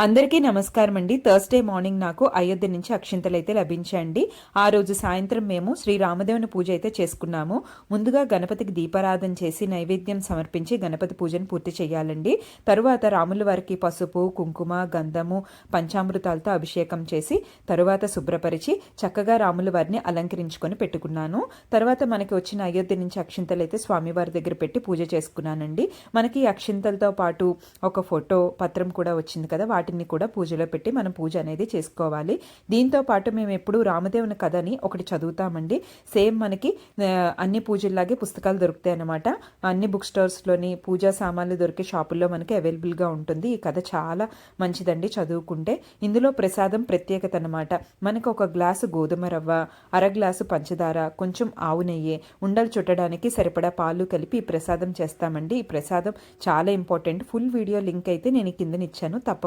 అందరికీ నమస్కారం అండి. థర్స్డే మార్నింగ్ నాకు అయోధ్య నుంచి అక్షింతలు అయితే లభించాయండి. ఆ రోజు సాయంత్రం మేము శ్రీ రామదేవుని పూజ అయితే చేసుకున్నాము. ముందుగా గణపతికి దీపారాధన చేసి నైవేద్యం సమర్పించి గణపతి పూజను పూర్తి చేయాలండి. తరువాత రాముల వారికి పసుపు, కుంకుమ, గంధము, పంచామృతాలతో అభిషేకం చేసి తరువాత శుభ్రపరిచి చక్కగా రాముల వారిని అలంకరించుకొని పెట్టుకున్నాను. తర్వాత మనకి వచ్చిన అయోధ్య నుంచి అక్షింతలు అయితే స్వామివారి దగ్గర పెట్టి పూజ చేసుకున్నానండి. మనకి అక్షింతలతో పాటు ఒక ఫోటో పత్రం కూడా వచ్చింది కదా, వాటిని కూడా పూజలో పెట్టి మనం పూజ అనేది చేసుకోవాలి. దీంతో పాటు మేము ఎప్పుడు రామదేవుని కథని ఒకటి చదువుతామండి. సేమ్ మనకి అన్ని పూజల్లాగే పుస్తకాలు దొరుకుతాయి అన్నమాట. అన్ని బుక్ స్టోర్స్లోని పూజా సామాన్లు దొరికే షాపుల్లో మనకి అవైలబుల్గా ఉంటుంది. ఈ కథ చాలా మంచిదండి చదువుకుంటే. ఇందులో ప్రసాదం ప్రత్యేకత అనమాట. మనకు ఒక గ్లాసు గోధుమ రవ్వ, అర గ్లాసు పంచదార, కొంచెం ఆవు నెయ్యి, ఉండలు చుట్టడానికి సరిపడా పాలు కలిపి ఈ ప్రసాదం చేస్తామండి. ఈ ప్రసాదం చాలా ఇంపార్టెంట్. ఫుల్ వీడియో లింక్ అయితే నేను కిందనిచ్చాను, తప్పకుండా